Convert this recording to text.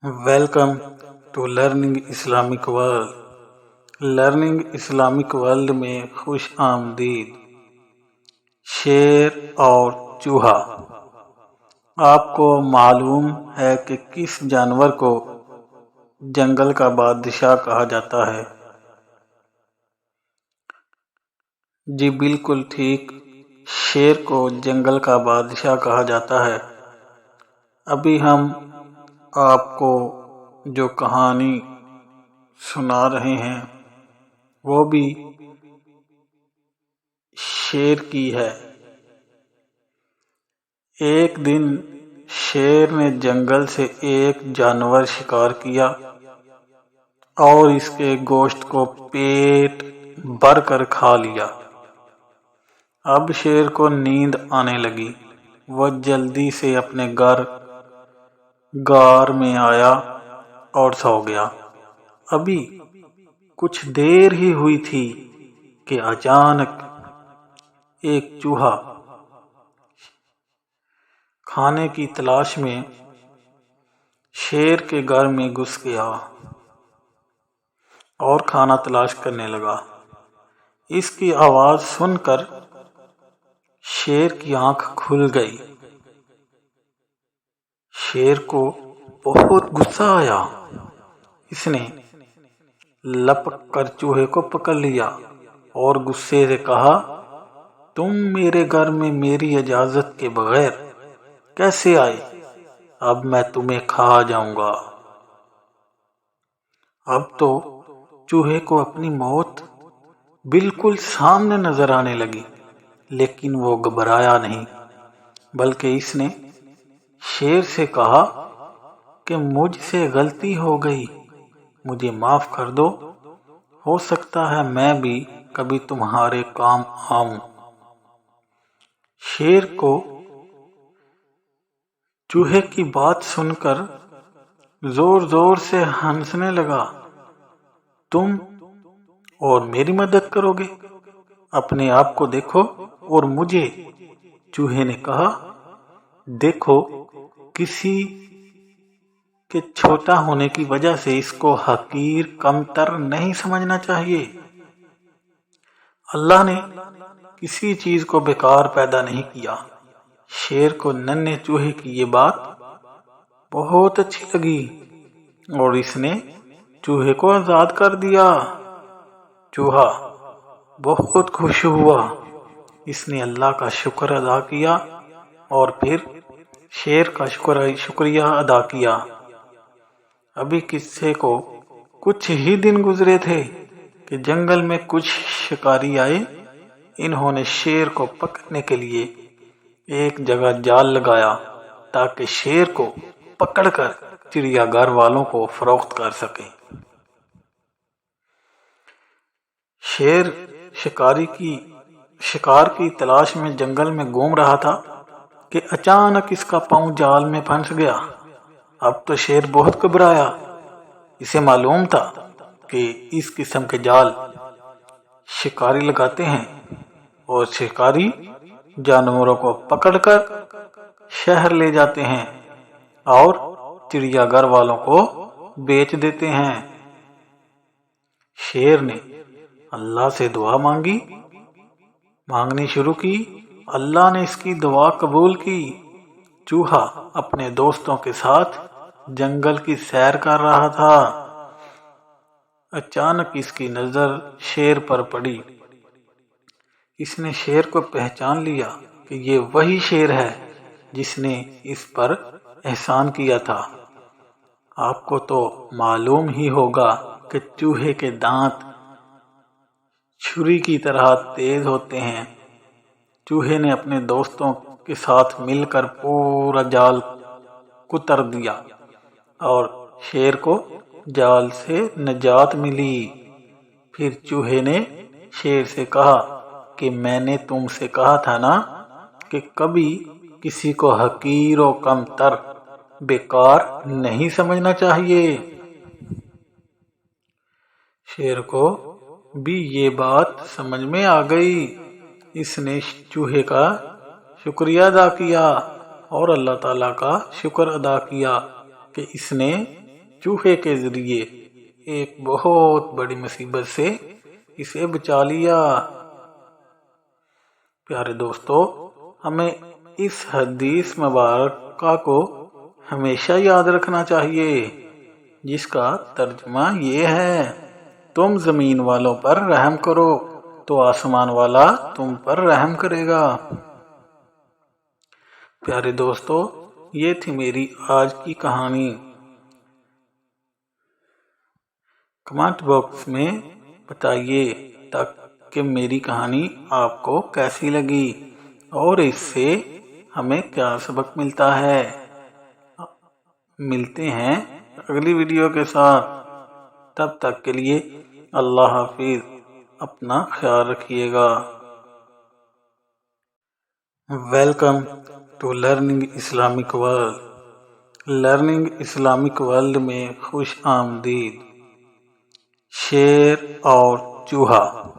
Welcome to Learning Islamic World. Learning Islamic world में खुश आमदीद। शेर और चूहा। आपको मालूम है कि किस जानवर को जंगल का बादशाह कहा जाता है? जी बिल्कुल ठीक, शेर को जंगल का बादशाह कहा जाता है। अभी हम आपको जो कहानी सुना रहे हैं वो भी शेर की है। एक दिन शेर ने जंगल से एक जानवर शिकार किया और इसके गोश्त को पेट भर कर खा लिया। अब शेर को नींद आने लगी। वह जल्दी से अपने गार में आया और सो गया। अभी कुछ देर ही हुई थी कि अचानक एक चूहा खाने की तलाश में शेर के घर में घुस गया और खाना तलाश करने लगा। इसकी आवाज सुनकर शेर की आंख खुल गई। शेर को बहुत गुस्सा आया। इसने लपक कर चूहे को पकड़ लिया और गुस्से से कहा, तुम मेरे घर में मेरी इजाजत के बगैर कैसे आए? अब मैं तुम्हें खा जाऊंगा। अब तो चूहे को अपनी मौत बिल्कुल सामने नजर आने लगी, लेकिन वो घबराया नहीं, बल्कि इसने शेर से कहा कि मुझसे गलती हो गई, मुझे माफ कर दो। हो सकता है मैं भी कभी तुम्हारे काम आऊं। शेर को चूहे की बात सुनकर जोर जोर से हंसने लगा। तुम और मेरी मदद करोगे? अपने आप को देखो और मुझे। चूहे ने कहा, देखो, किसी के छोटा होने की वजह से इसको हकीर कमतर नहीं समझना चाहिए। अल्लाह ने किसी चीज को बेकार पैदा नहीं किया। शेर को नन्हे चूहे की ये बात बहुत अच्छी लगी और इसने चूहे को आजाद कर दिया। चूहा बहुत खुश हुआ। इसने अल्लाह का शुक्र अदा किया और फिर शेर का शुक्रिया अदा किया। अभी किस्से को कुछ ही दिन गुजरे थे कि जंगल में कुछ शिकारी आए। इन्होंने शेर को पकड़ने के लिए एक जगह जाल लगाया ताकि शेर को पकड़कर चिड़ियाघर वालों को फरोख्त कर सके। शेर शिकार की तलाश में जंगल में घूम रहा था कि अचानक इसका पांव जाल में फंस गया। अब तो शेर बहुत घबराया। इसे मालूम था कि इस किस्म के जाल शिकारी लगाते हैं और शिकारी जानवरों को पकड़कर शहर ले जाते हैं और चिड़ियाघर वालों को बेच देते हैं। शेर ने अल्लाह से दुआ मांगनी शुरू की। अल्लाह ने इसकी दुआ कबूल की। चूहा अपने दोस्तों के साथ जंगल की सैर कर रहा था। अचानक इसकी नजर शेर पर पड़ी। इसने शेर को पहचान लिया कि ये वही शेर है जिसने इस पर एहसान किया था। आपको तो मालूम ही होगा कि चूहे के दांत छुरी की तरह तेज होते हैं। चूहे ने अपने दोस्तों के साथ मिलकर पूरा जाल कुतर दिया और शेर को जाल से निजात मिली। फिर चूहे ने शेर से कहा कि मैंने तुमसे कहा था ना कि कभी किसी को हकीर और कमतर बेकार नहीं समझना चाहिए। शेर को भी ये बात समझ में आ गई। इसने चूहे का शुक्रिया अदा किया और अल्लाह ताला का शुक्र अदा किया कि इसने چوہے کے ذریعے ایک بہت بڑی مصیبت سے اسے بچا لیا۔ پیارے دوستو، ہمیں اس حدیث مبارکہ کو ہمیشہ یاد رکھنا چاہیے، جس کا ترجمہ یہ ہے: تم زمین والوں پر رحم کرو تو آسمان والا تم پر رحم کرے گا۔ پیارے دوستو، یہ تھی میری آج کی کہانی۔ کمنٹ باکس میں بتائیے کہ میری کہانی آپ کو کیسی لگی اور اس سے ہمیں کیا سبق ملتا ہے۔ ملتے ہیں اگلی ویڈیو کے ساتھ، تب تک کے لیے اللہ حافظ، اپنا خیال رکھیے گا۔ Welcome to learning Islamic world. Learning Islamic world میں خوش آمدید۔ شیر اور چوہا۔